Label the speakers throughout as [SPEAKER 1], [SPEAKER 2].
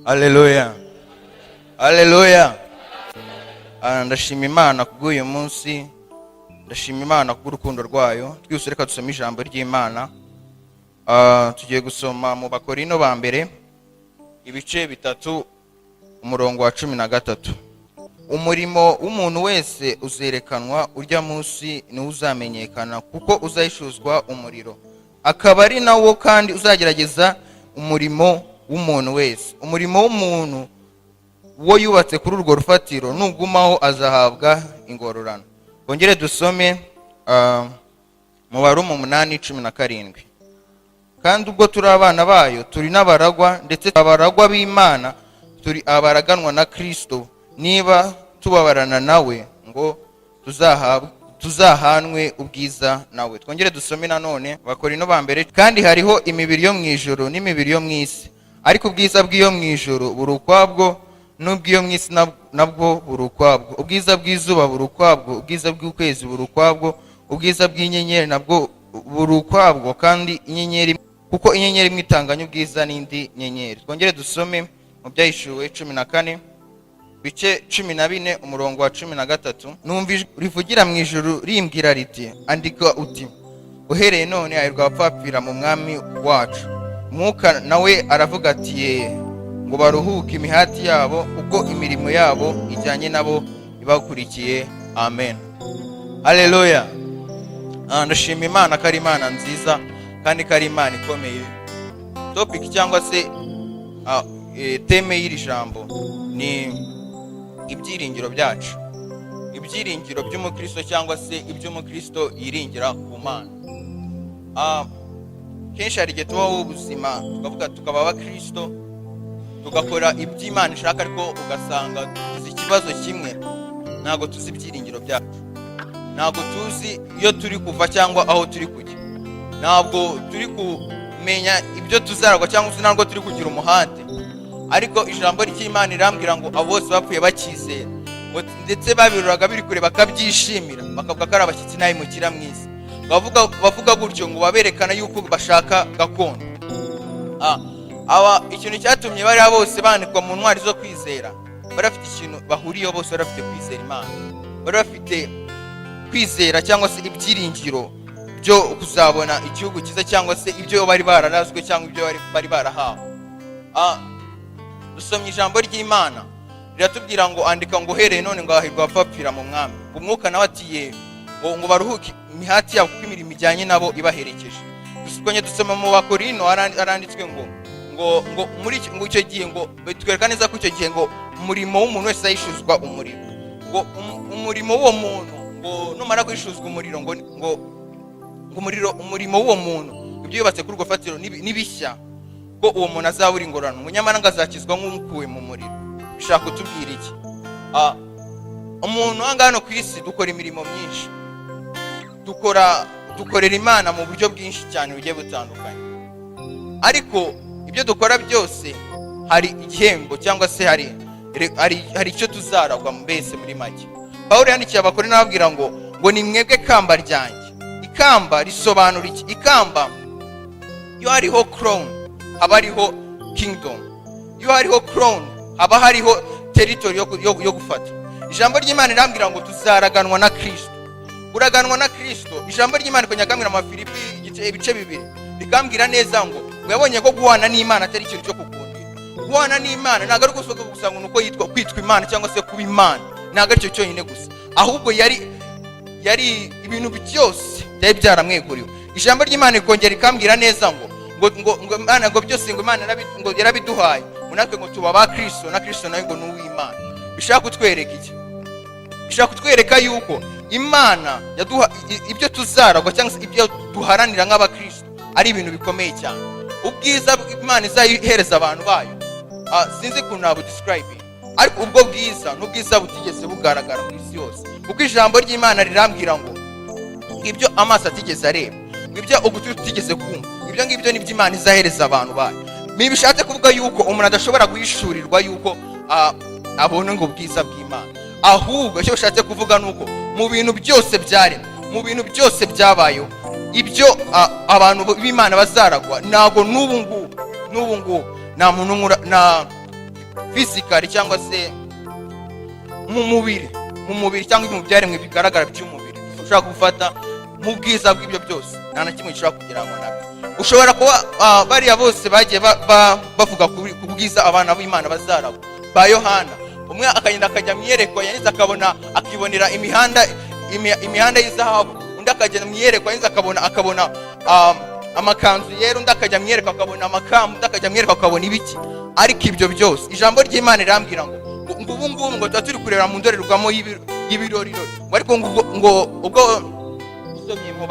[SPEAKER 1] Haleluya. Haleluya. Ndashima Imana kubw'uyu munsi. Ndashima Imana kubw'urukundo rwayo. Twese reka dusome ijambo ry'Imana. Tugiye gusoma mu Bakorino ba mbere ibice 3 umurongo wa 13. Umurimo w'umuntu wese uzerekanwa urya munsi ni uzamenyekana kuko uzahishuzwa umuriro. Akaba ari nawo kandi uzagerageza umurimo w'umuntu wese. Umurimo w'umuntu wo yubatse kuri urwo rufatiro nugumaho azahabwa ingororano. Bongere dusome mu Baroma 8:17. Kandi ubwo turi abana bayo turi n'abaragwa, ndetse abaragwa b'Imana, turi abaraganwa na Kristo, niba tubabarana nawe ngo tuzahanwe ubwiza nawe. Twongere dusome nanone Bakorino ba mbere. Kandi hariho imibiri yo mu ijuru n'imibiri yo mu isi, ariko ubwiza bw'iyo mu ijuru buri ukwabwo, n'ubw'iyo mu isi nabwo buri ukwabwo. Ubwiza bw'izuba buri ukwabwo, ubwiza bw'ukwezi buri ukwabwo, ubwiza bw'inyenyeri nabwo buri ukwabwo, kandi inyenyeri kuko inyenyeri imwe itanganya ubwiza n'indi nyenyeri. Twongere dusome mu Byahishuwe 14 bice 14 umurongo wa 13. Numva ijwi rivugira mu ijuru rimbwira riti, andika uti, uhereye none hahirwa abapfapfira mu mwami wacu. Mwuka nawe aravuga ati, ye ngo baruhuke imihati yabo, kuko imirimo yabo ijyanye nabo ibakurikiye. Amen. Haleluya. Ndashima Imana ko ari Imana nziza kandi ko ari Imana ikomeye. Topic cyangwa se teme y'iri jambo ni ibyiringiro byacu, ibyiringiro by'umukristo cyangwa se iby'umukristo yiringira ku Mana. Kenshi hari igihe tubaho ubuzima tukavuga tukaba abakristo tugakora iby'Imana ishaka, ariko ugasanga tuzi ikibazo kimwe, ntabwo tuzi ibyiringiro byacu, ntabwo tuzi iyo turi kuva cyangwa aho turi kujya, ntabwo turi kumenya ibyo tuzaragwa cyangwa se ntabwo turi kugira umuhate. Ariko ijambo ry'Imana irambwira ngo abo bose bapfuye bakizera, ndetse babiruraga biri kure bakabyishimira, bakavuga ko ari abashyitsi n'abimukira mu isi, bavuga gutyo ngo baberekana yuko bashaka gakondo. Ikintu cyatumye bari bose bandikwa mu ntwari zo kwizera, bari bafite ikintu bahuriyeho, bose bari bafite kwizera Imana, bari bafite kwizera cyangwa se ibyiringiro byo kuzabona igihugu cyiza, cyangwa se ibyo bari bararazwe cyangwa ibyo bari barahawe. Dusomye ijambo ry'Imana riratubwira ngo andika ngo uhereye none ngo hahirwa abapfapfira mu mwami. Umwuka nawe ati, ngo baruhuke imihati yabo, kuko imirimo ijyanye nabo ibaherekeje. Dusubonye dusoma mu Bakorino aranditswe ngo muri icyo gihe, ngo bitwereka neza ko icyo gihe ngo umurimo w'umuntu wese ayishuzwa umuriro. Ngo umurimo w'uwo muntu ngo numara kwishuzwa umuriro, ngo umurimo w'uwo muntu ibyo yubatse kuri urwo fatiro nibishya, ko uwo muntu azabura ingororano, umunyamana ngo azakizwa nk'umukuwe mu muriro. Bishaka kutubwira iki? Umuntu hano ku isi dukora imirimo myinshi, dukorera Imana mu buryo bwinshi cyane bugiye butandukanye, ariko ibyo dukora byose hari igihembo cyangwa se hari icyo tuzaragwa mbese muri make. Pawulo yandikiye Abakorino ababwira ngo ni mwebwe kamba ryanjye. Ikamba risobanura iki? Ikamba, iyo hariho crown haba hariho kingdom, iyo hariho crown haba hariho territory yo gufata. Ijambo ry'Imana irambwira ngo tuzaraganwa na Kristo. Uraganwa na Kristo. Ijambo ry'Imana konyakambira mu Filipi ibice 2 rikambwira neza ngo yabonye ko guhana n'Imana atari ikintu cyo kukundira. Guhana n'Imana ntabwo ari gusohoka gusa ngo nuko kwitwa Imana cyangwa se kuba Imana, ntabwo ari cyo cyonyine gusa, ahubwo yari ibintu byose byari byaramweguriwe. Ijambo ry'Imana rikongera rikambwira neza ngo Imana ngo byose ngo Imana ngo yarabiduhaye, munake ngo tuba ba Kristo, na Kristo nawe ngo n'uw'Imana. Bishaka kutwereka iki? Bishaka kutwereka yuko Imana yaduha ibyo tuzaragwa cyangwa se ibyo duharanira nk'abakristo ari ibintu bikomeye cyane. Ubwiza Imana izayihereza abantu bayo, sinzi ko nabo describe, ariko ubwo bwiza n'ubwiza butigeze bugaragara ku isi yose, kuko ijambo ry'Imana rirambwira ngo ibyo amaso atigeze areba, ibyo ugutwi tutigeze kumva, ibyo ngibyo nibyo Imana izahereza abantu bayo. Bishatse kuvuga yuko umuntu adashobora guhishurirwa yuko abona ngo ubwiza bw'Imana, ahubwo icyo bishatse kuvuga nuko mu bintu byose byaremwe, mu bintu byose byabayeho, ibyo abantu b'Imana bazaragwa, ntago n'ubu ngubu nta muntu physically cyangwa se mu mubiri cyangwa mu byaremwe bigaragara by'umubiri ushobora gufata mu bwiza bw'ibyo byose nta na kimwe gishobora kugeramo nabyo. Ushobora kuba bariya bose bagiye bavuga ku bwiza abana b'Imana bazaragwa ba Yohana, umwe akagenda akajya mu iyerekwa yangiza akibonera imihanda y'izahabu, undi akagenda mu iyerekwa yangiza akabona amakanzu yera, undi akajya mu iyerekwa akabona amakamba, undi akajya mu iyerekwa akabona ibiki. Ariko ibyo byose ijambo ry'Imana rirambwira ngo ubu ngubu ngo tuba turi kureba mu ndorerwamo y'ibirori, ariko ngo ubwo usomye mu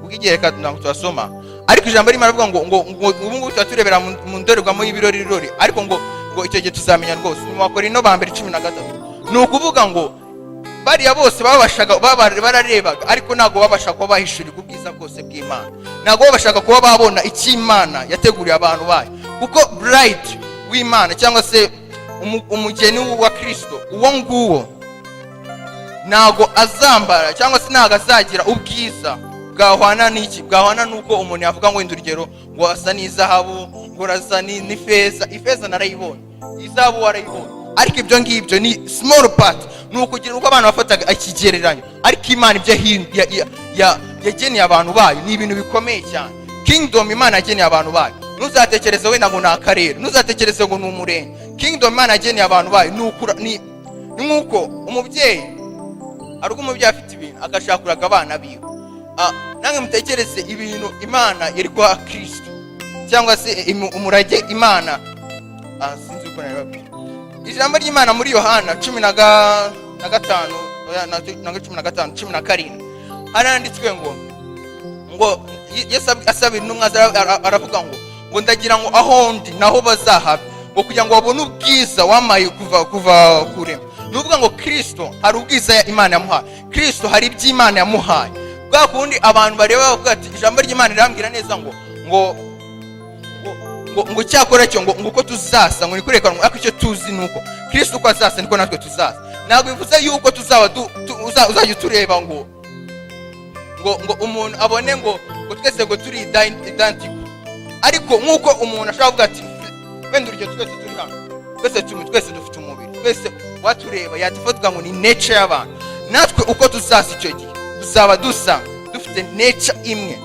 [SPEAKER 1] ubw'igereka ntabwo twasoma, ariko ijambo ry'Imana rivuga ngo ubu ngubu tuba turebera mu ndorerwamo y'ibirori, ariko ngo icyo gihe tuzamenya rwose. Mu Bakorinto ba mbere 13 ni ukuvuga ngo bariya bose bararebaga ariko ntabwo babasha kuba bahishurira ubwiza bwose bw'Imana, ntabwo babashaga kuba babona icyo Imana yateguriye abantu bayo, kuko bride w'Imana cyangwa se umugeni wa Kristo uwo nguwo ntabwo azambara cyangwa se ntabwo azagira ubwiza bwahwana n'iki, bwahwana nuko umuntu yavuga ngo wenda urugero ngo asa n'izahabu, ngo asa n'ifeza. Ifeza narayibonye, izahabu warayibonye, ariko ibyo ngibyo ni small part, ni ukugira uko abantu bafataga ikigereranyo. Ariko Imana ibyo yageneye abantu bayo ni ibintu bikomeye cyane. Kingdom Imana yageneye abantu bayo, ntuzatekereze wenda ngo ni akarere, ntuzatekereze ngo ni umurenge. Kingdom Imana yageneye abantu bayo ni nk'uko umubyeyi ari umubyeyi afite ibintu agashakuraga abana biwe. Nange mutekereze ibintu Imana yari kwa Kristo cyangwa se umurage Imana sinzi uko nababwira. Ijambo ry'Imana muri Yohana 15:17 haranditswe ngo Yesu asabira intumwa aravuga ngo ndagira ngo aho ndi naho bazahaba, ngo kugira ngo babone ubwiza wamaye kuva kure. Nuvuga ngo Kristo hari ubwiza Imana yamuhaye, Kristo hari iby'Imana yamuhaye. Bwa kundi abantu bareba bavuga ati ijambo ry'Imana rirambwira neza ngo cyakora cyo ngo uko tuzasa ngo nikurekana, ariko icyo tuzi nuko Kristo uko azasa niko natwe tuzasa. Ntabwo bivuze yuko tuzaba uzajya tureba ngo umuntu abone ngo twese ngo turi identical, ariko nkuko umuntu ashobora kuvuga ati wenda urugero twese turi hano, twese dufite umubiri, twese watureba yatuvuga ngo ni nature y'abantu. Natwe uko tuzasa icyo gihe tuzaba dufite nature imwe.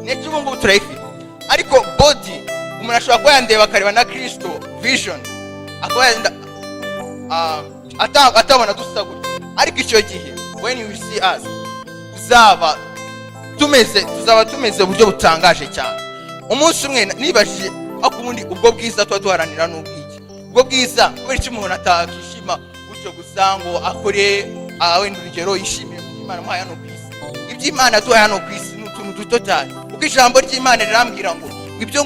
[SPEAKER 1] Nature ubu ngubu turayifite, ariko body umuntu ashobora kuba yandeba akareba na Kristo vision akaba atabona dusa gutya, ariko icyo gihe when you see us tuzaba tumeze uburyo butangaje cyane. Umunsi umwe nibajije akubundi ubwo bwiza tuba duharanira n'ubwiki, ubwo bwiza kubera icyo umuntu atakishima gutyo gusa ngo akore wenda urugero yishimire Imana muhaye hano ku isi. Iby'Imana duhaye hano ku isi ni utuntu duto cyane, kuko ijambo ry'Imana rirambwira ngo ngibyo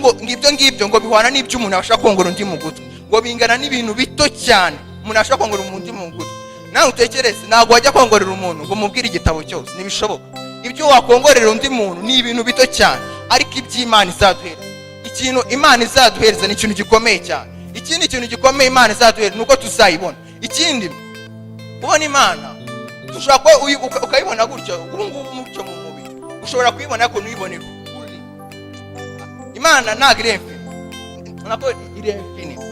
[SPEAKER 1] ngo bihwana n'ibyo umuntu abasha kongora undi mu gutwi, ngo bingana n'ibintu bito cyane umuntu abasha kongora undi mu gutwi. Nawe utekereze, ntabwo wajya kongorera umuntu ngo mubwire igitabo cyose, ntibishoboka. Ibyo wakongorera undi muntu ni ibintu bito cyane, ariko iby'Imana izaduhereza, ikintu Imana izaduhereza ni ikintu gikomeye cyane. Ikindi kintu gikomeye Imana izaduhereza nuko tuzayibona. Ikindi kubona Imana dushobora kuba ukayibona gutyo ubu ngubu mucyo mu mubiri, ushobora kuyibona ariko ntuyibone kuri Imana. Ntabwo iri infinite,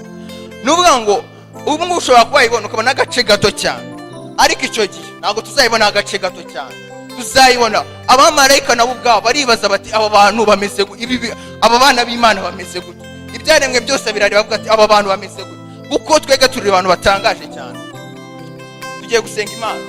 [SPEAKER 1] nuvuga ngo ubu ngubu ushobora kuba wayibona ukabona agace gato cyane, ariko icyo gihe ntabwo tuzayibona agace gato cyane, tuzayibona. Abamarayika nabo ubwabo baribaza bati aba bantu bameze gute, aba bana b'Imana bameze gute, ibyaremwe byose birareba bavuga ati aba bantu bameze gute, kuko twega turi abantu batangaje cyane. Tugiye gusenga Imana.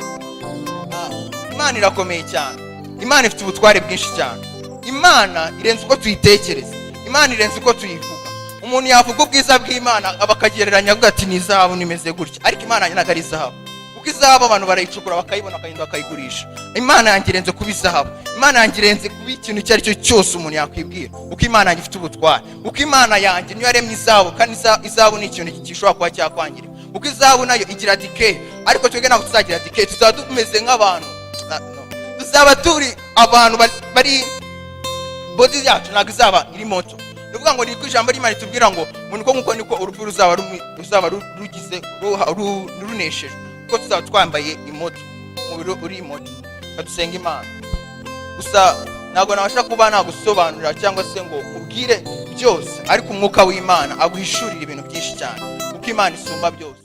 [SPEAKER 1] Imana irakomeye cyane, Imana ifite ubutware bwinshi cyane, Imana irenze uko tuyitekereza, Imana irenze uko tuyivuga. Umuntu yavuga ubwiza bw'Imana abakagereranya avuga ati ni izahabu nimeze gutya, ariko Imana ntabwo ari izahabu, kuko izahabu abantu barayicukura bakayibona bakagenda bakayigurisha. Imana yanjye irenze kuba izahabu, Imana yanjye irenze kuba ikintu icyo ari cyo cyose umuntu yakwibwira, kuko Imana yanjye ifite ubutware, kuko Imana yanjye niyo yaremye izahabu, kandi izahabu ni ikintu gishobora kuba cyakwangirika, kuko izahabu nayo igira decay, ariko twebwe ntabwo tuzagira decay, tuzaba tumeze nk'abantu, tuzaba turi abantu bari body yacu ntabwo izaba iri moto. Nuvuga ngo niko ijambo ry'Imana ritubwira ngo niko niko urupfu ruzaba rugize runesheje, kuko tuzaba twambaye imoto, umubiri uri imoto. Kadusenga Imana. Gusa ntabwo nabasha kuba nagusobanurira cyangwa se ngo ubwire byose, ariko umwuka w'Imana aguhishurira ibintu byinshi cyane, kuko Imana isumba byose.